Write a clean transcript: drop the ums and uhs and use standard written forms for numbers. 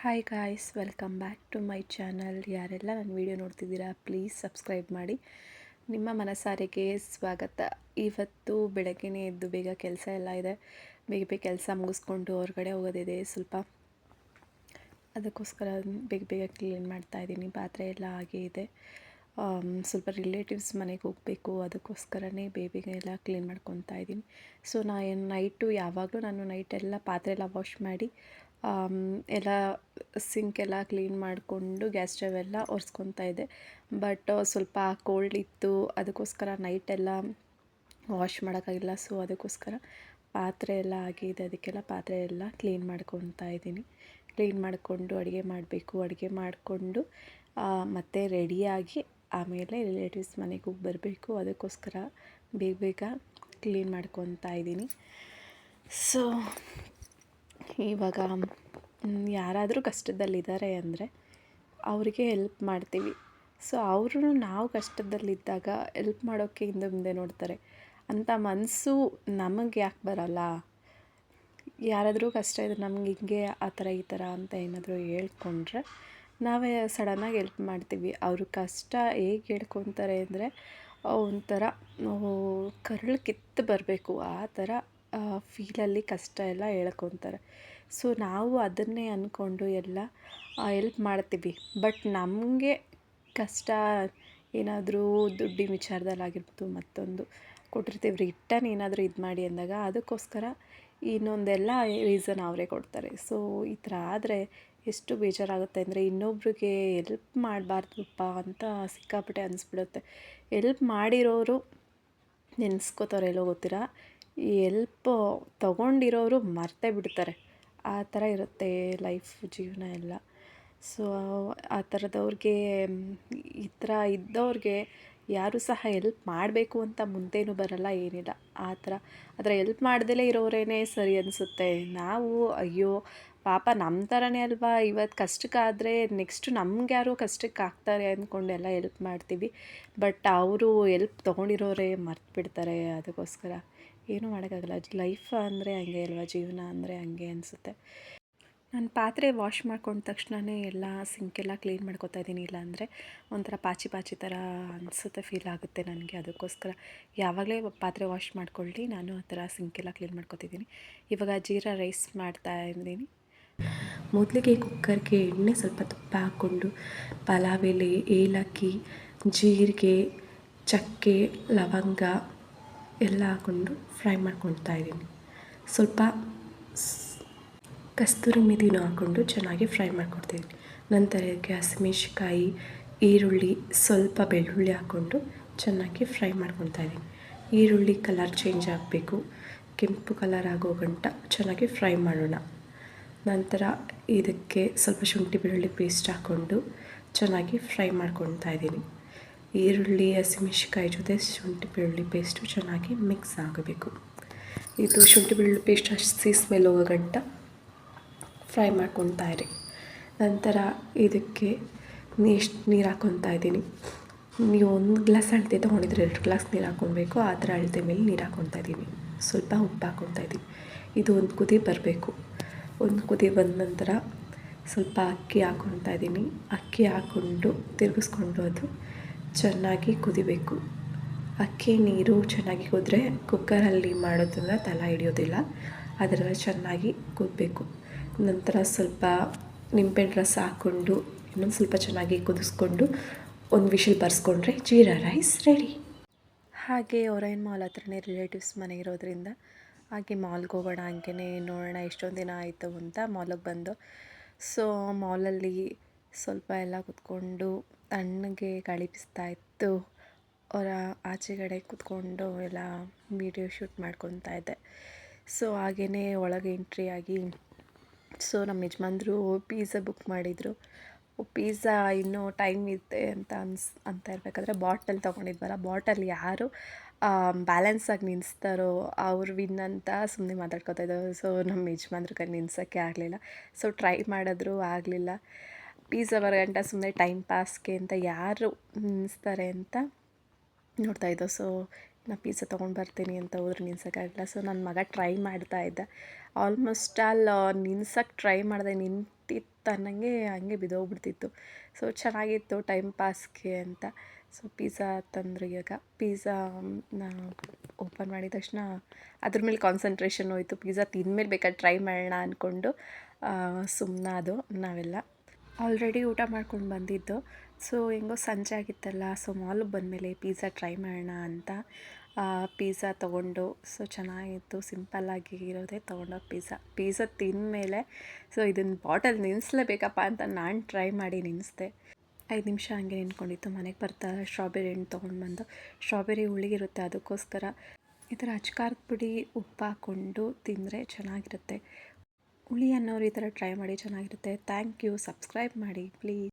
Hi guys, welcome back to my channel. ಯಾರೆಲ್ಲ ನನ್ನ video ನೋಡ್ತಿದ್ದೀರಾ ಪ್ಲೀಸ್ ಸಬ್ಸ್ಕ್ರೈಬ್ ಮಾಡಿ. ನಿಮ್ಮ ಮನಸಾರಿಗೆ ಸ್ವಾಗತ. ಇವತ್ತು ಬೆಳಗ್ಗೆನೇ ಎದ್ದು ಬೇಗ ಕೆಲಸ ಎಲ್ಲ ಇದೆ, ಬೇಗ ಬೇಗ ಕೆಲಸ ಮುಗಿಸ್ಕೊಂಡು ಹೊರಗಡೆ ಹೋಗೋದಿದೆ ಸ್ವಲ್ಪ. ಅದಕ್ಕೋಸ್ಕರ ಬೇಗ ಬೇಗ ಕ್ಲೀನ್ ಮಾಡ್ತಾಯಿದ್ದೀನಿ. ಪಾತ್ರೆ ಎಲ್ಲ ಹಾಗೆ ಇದೆ. ಸ್ವಲ್ಪ ರಿಲೇಟಿವ್ಸ್ ಮನೆಗೆ ಹೋಗಬೇಕು, ಅದಕ್ಕೋಸ್ಕರನೇ ಬೇಗ ಎಲ್ಲ ಕ್ಲೀನ್ ಮಾಡ್ಕೊತಾ ಇದ್ದೀನಿ. ಸೊ ನೈಟು ಯಾವಾಗಲೂ ನಾನು ನೈಟೆಲ್ಲ ಪಾತ್ರೆ ಎಲ್ಲ ವಾಶ್ ಮಾಡಿ ಎಲ್ಲ ಸಿಂಕೆಲ್ಲ ಕ್ಲೀನ್ ಮಾಡಿಕೊಂಡು ಗ್ಯಾಸ್ ಸ್ಟವ್ ಎಲ್ಲ ಒರೆಸ್ಕೊತಾ ಇದ್ದೆ. ಬಟ್ ಸ್ವಲ್ಪ ಕೋಲ್ಡ್ ಇತ್ತು, ಅದಕ್ಕೋಸ್ಕರ ನೈಟೆಲ್ಲ ವಾಶ್ ಮಾಡೋಕ್ಕಾಗಿಲ್ಲ. ಸೊ ಅದಕ್ಕೋಸ್ಕರ ಪಾತ್ರೆ ಎಲ್ಲ ಆಗಿದೆ, ಅದಕ್ಕೆಲ್ಲ ಪಾತ್ರೆ ಎಲ್ಲ ಕ್ಲೀನ್ ಮಾಡ್ಕೊತಾ ಇದ್ದೀನಿ. ಕ್ಲೀನ್ ಮಾಡಿಕೊಂಡು ಅಡುಗೆ ಮಾಡಬೇಕು. ಅಡುಗೆ ಮಾಡಿಕೊಂಡು ಮತ್ತು ರೆಡಿಯಾಗಿ ಆಮೇಲೆ ರಿಲೇಟಿವ್ಸ್ ಮನೆಗೆ ಹೋಗಿ ಬರಬೇಕು. ಅದಕ್ಕೋಸ್ಕರ ಬೇಗ ಬೇಗ ಕ್ಲೀನ್ ಮಾಡ್ಕೊತಾ ಇದ್ದೀನಿ. ಸೊ ಇವಾಗ ಯಾರಾದರೂ ಕಷ್ಟದಲ್ಲಿದ್ದಾರೆ ಅಂದರೆ ಅವರಿಗೆ ಹೆಲ್ಪ್ ಮಾಡ್ತೀವಿ. ಸೊ ಅವರು ನಾವು ಕಷ್ಟದಲ್ಲಿದ್ದಾಗ ಹೆಲ್ಪ್ ಮಾಡೋಕ್ಕೆ ಹಿಂದೆ ಮುಂದೆ ನೋಡ್ತಾರೆ. ಅಂಥ ಮನಸ್ಸು ನಮಗೆ ಯಾಕೆ ಬರೋಲ್ಲ? ಯಾರಾದರೂ ಕಷ್ಟ ಇದ್ದರೆ ನಮ್ಗೆ ಹಿಂಗೆ ಆ ಥರ ಈ ಥರ ಅಂತ ಏನಾದರೂ ಹೇಳ್ಕೊಂಡ್ರೆ ನಾವೇ ಸಡನ್ನಾಗಿ ಹೆಲ್ಪ್ ಮಾಡ್ತೀವಿ. ಅವರು ಕಷ್ಟ ಹೇಗೆ ಹೇಳ್ಕೊತಾರೆ ಅಂದರೆ ಒಂಥರ ಕರುಳು ಕಿತ್ತು ಬರಬೇಕು, ಆ ಥರ ಫೀಲಲ್ಲಿ ಕಷ್ಟ ಎಲ್ಲ ಹೇಳ್ಕೊತಾರೆ. ಸೊ ನಾವು ಅದನ್ನೇ ಅಂದ್ಕೊಂಡು ಎಲ್ಲ ಹೆಲ್ಪ್ ಮಾಡ್ತೀವಿ. ಬಟ್ ನಮಗೆ ಕಷ್ಟ ಏನಾದರೂ ದುಡ್ಡಿನ ವಿಚಾರದಲ್ಲಾಗಿರ್ಬೋದು, ಮತ್ತೊಂದು ಕೊಟ್ಟಿರ್ತೀವಿ, ರಿಟರ್ನ್ ಏನಾದರೂ ಇದು ಮಾಡಿ ಅಂದಾಗ ಅದಕ್ಕೋಸ್ಕರ ಇನ್ನೊಂದೆಲ್ಲ ರೀಸನ್ ಅವರೇ ಕೊಡ್ತಾರೆ. ಸೊ ಈ ಥರ ಆದರೆ ಎಷ್ಟು ಬೇಜಾರಾಗುತ್ತೆ ಅಂದರೆ ಇನ್ನೊಬ್ರಿಗೆ ಎಲ್ಪ್ ಮಾಡಬಾರ್ದಪ್ಪ ಅಂತ ಸಿಕ್ಕಾಪಟ್ಟೆ ಅನಿಸ್ಬಿಡುತ್ತೆ. ಎಲ್ಪ್ ಮಾಡಿರೋರು ನೆನೆಸ್ಕೋತಾರೆ ಎಲ್ಲೋ ಗೊತ್ತಿರಾ, ಈ ಎಲ್ಪ್ ತೊಗೊಂಡಿರೋರು ಮರ್ತೇ ಬಿಡ್ತಾರೆ. ಆ ಥರ ಇರುತ್ತೆ ಲೈಫ್, ಜೀವನ ಎಲ್ಲ. ಸೊ ಆ ಥರದವ್ರಿಗೆ, ಈ ಥರ ಇದ್ದವ್ರಿಗೆ ಯಾರೂ ಸಹ ಎಲ್ಪ್ ಮಾಡಬೇಕು ಅಂತ ಮುಂದೇನೂ ಬರಲ್ಲ, ಏನಿಲ್ಲ ಆ ಥರ. ಆದರೆ ಎಲ್ಪ್ ಮಾಡ್ದಲೇ ಇರೋರೇನೇ ಸರಿ ಅನಿಸುತ್ತೆ. ನಾವು ಅಯ್ಯೋ ಪಾಪ ನಮ್ಮ ಥರನೇ ಅಲ್ವಾ, ಇವತ್ತು ಕಷ್ಟಕ್ಕಾದರೆ ನೆಕ್ಸ್ಟ್ ನಮ್ಗೆ ಯಾರೋ ಕಷ್ಟಕ್ಕೆ ಆಗ್ತಾರೆ ಅಂದ್ಕೊಂಡೆಲ್ಲ ಎಲ್ಪ್ ಮಾಡ್ತೀವಿ. ಬಟ್ ಅವರು ಎಲ್ಪ್ ತೊಗೊಂಡಿರೋರೇ ಮರ್ತು ಬಿಡ್ತಾರೆ. ಅದಕ್ಕೋಸ್ಕರ ಏನೂ ಮಾಡೋಕ್ಕಾಗಲ್ಲ. ಲೈಫ್ ಅಂದರೆ ಹಂಗೆ ಅಲ್ವಾ, ಜೀವನ ಅಂದರೆ ಹಂಗೆ ಅನಿಸುತ್ತೆ. ನಾನು ಪಾತ್ರೆ ವಾಶ್ ಮಾಡ್ಕೊಂಡ ತಕ್ಷಣವೇ ಎಲ್ಲ ಸಿಂಕೆಲ್ಲ ಕ್ಲೀನ್ ಮಾಡ್ಕೊತಾ ಇದ್ದೀನಿ. ಇಲ್ಲಾಂದರೆ ಒಂಥರ ಪಾಚಿ ಪಾಚಿ ಥರ ಅನಿಸುತ್ತೆ, ಫೀಲ್ ಆಗುತ್ತೆ ನನಗೆ. ಅದಕ್ಕೋಸ್ಕರ ಯಾವಾಗಲೇ ಪಾತ್ರೆ ವಾಶ್ ಮಾಡ್ಕೊಳ್ಳಿ ನಾನು ಆ ಥರ ಸಿಂಕೆಲ್ಲ ಕ್ಲೀನ್ ಮಾಡ್ಕೊತಿದ್ದೀನಿ. ಇವಾಗ ಜೀರಾ ರೈಸ್ ಮಾಡ್ತಾ ಇದ್ದೀನಿ. ಮೊದಲಿಗೆ ಕುಕ್ಕರ್ಗೆ ಎಣ್ಣೆ ಸ್ವಲ್ಪ ತುಪ್ಪ ಹಾಕ್ಕೊಂಡು ಪಲಾವ್ ಎಲೆ, ಏಲಕ್ಕಿ, ಜೀರಿಗೆ, ಚಕ್ಕೆ, ಲವಂಗ ಎಲ್ಲ ಹಾಕ್ಕೊಂಡು ಫ್ರೈ ಮಾಡ್ಕೊಳ್ತಾ ಇದ್ದೀನಿ. ಸ್ವಲ್ಪ ಕಸ್ತೂರಿ ಮೆಥಿನೂ ಹಾಕ್ಕೊಂಡು ಚೆನ್ನಾಗಿ ಫ್ರೈ ಮಾಡ್ಕೊಡ್ತಿದ್ದೀನಿ. ನಂತರ ಇದಕ್ಕೆ ಹಸಿಮೆಣ್ಸಿಕಾಯಿ, ಈರುಳ್ಳಿ, ಸ್ವಲ್ಪ ಬೆಳ್ಳುಳ್ಳಿ ಹಾಕ್ಕೊಂಡು ಚೆನ್ನಾಗಿ ಫ್ರೈ ಮಾಡ್ಕೊತಾ ಇದ್ದೀನಿ. ಈರುಳ್ಳಿ ಕಲರ್ ಚೇಂಜ್ ಆಗಬೇಕು, ಕೆಂಪು ಕಲರ್ ಆಗೋ ಗಂಟ ಚೆನ್ನಾಗಿ ಫ್ರೈ ಮಾಡೋಣ. ನಂತರ ಇದಕ್ಕೆ ಸ್ವಲ್ಪ ಶುಂಠಿ ಬೆಳ್ಳುಳ್ಳಿ ಪೇಸ್ಟ್ ಹಾಕ್ಕೊಂಡು ಚೆನ್ನಾಗಿ ಫ್ರೈ ಮಾಡ್ಕೊತಾ ಇದ್ದೀನಿ. ಈರುಳ್ಳಿ ಹಸಿಮೆಣ್ಸಿಕಾಯಿ ಜೊತೆ ಶುಂಠಿ ಬೆಳ್ಳುಳ್ಳಿ ಪೇಸ್ಟು ಚೆನ್ನಾಗಿ ಮಿಕ್ಸ್ ಆಗಬೇಕು. ಇದು ಶುಂಠಿ ಬೆಳ್ಳುಳ್ಳಿ ಪೇಸ್ಟ್ ಹಸಿ ಸ್ಮೆಲ್ ಹೋಗೋ ಗಂಟ ಫ್ರೈ ಮಾಡ್ಕೊತಾ ಇರಿ. ನಂತರ ಇದಕ್ಕೆ ಎಷ್ಟು ನೀರು ಹಾಕ್ಕೊತಾ ಇದ್ದೀನಿ. ನೀವು 1 ಗ್ಲಾಸ್ ಅಳತೆ ತೊಗೊಂಡಿದ್ರೆ 2 ಗ್ಲಾಸ್ ನೀರು ಹಾಕ್ಕೊಬೇಕು. ಆ ಥರ ಅಳತೆ ಮೇಲೆ ನೀರು ಹಾಕ್ಕೊತಾ ಇದ್ದೀನಿ. ಸ್ವಲ್ಪ ಉಪ್ಪು ಹಾಕ್ಕೊತಾ ಇದ್ದೀನಿ. ಇದು ಒಂದು ಕುದಿ ಬರಬೇಕು. ಒಂದು ಕುದಿ ಬಂದ ನಂತರ ಸ್ವಲ್ಪ ಅಕ್ಕಿ ಹಾಕ್ಕೊತಾ ಇದ್ದೀನಿ. ಅಕ್ಕಿ ಹಾಕ್ಕೊಂಡು ತಿರುಗಿಸ್ಕೊಂಡು ಅದು ಚೆನ್ನಾಗಿ ಕುದಿಬೇಕು. ಅಕ್ಕಿ ನೀರು ಚೆನ್ನಾಗಿ ಕುದ್ರೆ ಕುಕ್ಕರಲ್ಲಿ ಮಾಡೋದ್ರಿಂದ ತಳ ಹಿಡಿಯೋದಿಲ್ಲ, ಅದರಲ್ಲಿ ಚೆನ್ನಾಗಿ ಕುದಬೇಕು. ನಂತರ ಸ್ವಲ್ಪ ನಿಂಬೆಹಣ್ಣು ರಸ ಹಾಕ್ಕೊಂಡು ಇನ್ನೊಂದು ಸ್ವಲ್ಪ ಚೆನ್ನಾಗಿ ಕುದಿಸ್ಕೊಂಡು ಒಂದು ವಿಷಲ್ ಬರ್ಸ್ಕೊಂಡ್ರೆ ಜೀರಾ ರೈಸ್ ರೆಡಿ. ಹಾಗೆ ಒರೈನ್ ಮಾಲ್ ಹತ್ರನೇ ರಿಲೇಟಿವ್ಸ್ ಮನೆ ಇರೋದ್ರಿಂದ ಹಾಗೆ ಮಾಲ್ಗೆ ಹೋಗೋಣ, ಹಂಗೆ ನೋಡೋಣ ಎಷ್ಟೊಂದು ದಿನ ಆಯಿತು ಅಂತ ಮಾಲಿಗೆ ಬಂದು. ಸೊ ಮಾಲಲ್ಲಿ ಸ್ವಲ್ಪ ಎಲ್ಲ ಕೂತ್ಕೊಂಡು ತಣ್ಣಗೆ ಗಾಳಿ ಬೀಸ್ತಾ ಇತ್ತು. ಅವರ ಆಚೆಗಡೆ ಕೂತ್ಕೊಂಡು ಎಲ್ಲ ವೀಡಿಯೋ ಶೂಟ್ ಮಾಡ್ಕೊತಾ ಇದ್ದೆ. ಸೊ ಹಾಗೆಯೇ ಒಳಗೆ ಎಂಟ್ರಿ ಆಗಿ, ಸೊ ನಮ್ಮ ಯಜಮಾನ್ರು ಪಿಝಾ ಬುಕ್ ಮಾಡಿದರು. ಪಿಝಾ ಇನ್ನೂ ಟೈಮ್ ಇದೆ ಅಂತ ಇರಬೇಕಾದ್ರೆ ಬಾಟಲ್ ತೊಗೊಂಡಿದ್ವಲ್ಲ, ಬಾಟಲ್ ಯಾರು ಬ್ಯಾಲೆನ್ಸಾಗಿ ನಿಲ್ಲಿಸ್ತಾರೋ ಅವ್ರು ವಿನ್ ಅಂತ ಸುಮ್ಮನೆ ಮಾತಾಡ್ಕೊತಾ ಇದ್ದೋ. ಸೊ ನಮ್ಮ ಯಜಮಾನ್ರ ಕೈ ನಿಲ್ಸೋಕ್ಕೆ ಆಗಲಿಲ್ಲ. ಸೊ ಟ್ರೈ ಮಾಡಿದ್ರು, ಆಗಲಿಲ್ಲ. ಪಿಝಾ ಬರೋಗಂಟ ಸುಮ್ಮನೆ ಟೈಮ್ ಪಾಸ್ಗೆ ಅಂತ ಯಾರು ನಿಲ್ಲಿಸ್ತಾರೆ ಅಂತ ನೋಡ್ತಾಯಿದ್ದೋ. ಸೊ ನಾನು ಪಿಝಾ ತೊಗೊಂಡು ಬರ್ತೀನಿ ಅಂತ ಹೋದ್ರೆ ನಿಲ್ಸೋಕ್ಕಾಗಲಿಲ್ಲ. ಸೊ ನನ್ನ ಮಗ ಟ್ರೈ ಮಾಡ್ತಾಯಿದ್ದ, ಆಲ್ಮೋಸ್ಟ್ ನಿನ್ಸಕ್ಕೆ ಟ್ರೈ ಮಾಡಿದೆ, ನಿಂತಿತ್ತು ಅನ್ನಂಗೆ ಹಂಗೆ ಬಿದ್ದೋಗ್ಬಿಡ್ತಿತ್ತು. ಸೊ ಚೆನ್ನಾಗಿತ್ತು ಟೈಮ್ ಪಾಸ್ಗೆ ಅಂತ. ಸೊ ಪಿಝಾ ತಂದರು. ಇವಾಗ ಪಿಝಾನ ಓಪನ್ ಮಾಡಿದ ತಕ್ಷಣ ಅದ್ರ ಮೇಲೆ ಕಾನ್ಸಂಟ್ರೇಷನ್ ಹೋಯಿತು. ಪಿಝಾ ತಿಂದಮೇಲೆ ಬೇಕಾದ್ರೆ ಟ್ರೈ ಮಾಡೋಣ ಅಂದ್ಕೊಂಡು ಸುಮ್ಮನಾದೋ ನಾವೆಲ್ಲ. ಆಲ್ರೆಡಿ ಊಟ ಮಾಡ್ಕೊಂಡು ಬಂದಿದ್ದು. ಸೊ ಹೆಂಗೋ ಸಂಜೆ ಆಗಿತ್ತಲ್ಲ, ಸೊ ಮಾಲಿಗೆ ಬಂದಮೇಲೆ ಪಿಝಾ ಟ್ರೈ ಮಾಡೋಣ ಅಂತ ಪಿಝಾ ತೊಗೊಂಡು, ಸೊ ಚೆನ್ನಾಗಿತ್ತು, ಸಿಂಪಲ್ಲಾಗಿ ಇರೋದೇ ತೊಗೊಂಡೋಗಿ ಪಿಝಾ ತಿಂದಮೇಲೆ ಸೊ ಇದನ್ನು ಬಾಟಲ್ ನಿಲ್ಲಿಸ್ಲೇಬೇಕಪ್ಪ ಅಂತ ನಾನು ಟ್ರೈ ಮಾಡಿ ನಿಲ್ಲಿಸ್ದೆ. 5 ನಿಮಿಷ ಹಂಗೆ ನಿಂತ್ಕೊಂಡಿತ್ತು. ಮನೆಗೆ ಬರ್ತಾ ಸ್ಟ್ರಾಬೆರಿ ಹಣ್ಣು ತೊಗೊಂಡು ಬಂದು, ಸ್ಟ್ರಾಬೆರಿ ಹುಳಿಗಿರುತ್ತೆ, ಅದಕ್ಕೋಸ್ಕರ ಈ ಥರ ಅಚ್ಕಾರದ ಪುಡಿ ಉಪ್ಪು ಹಾಕ್ಕೊಂಡು ತಿಂದರೆ ಚೆನ್ನಾಗಿರುತ್ತೆ. ಹುಳಿ ಅನ್ನೋರು ಈ ಥರ ಟ್ರೈ ಮಾಡಿ, ಚೆನ್ನಾಗಿರುತ್ತೆ. Thank you. ಸಬ್ಸ್ಕ್ರೈಬ್ ಮಾಡಿ ಪ್ಲೀಸ್.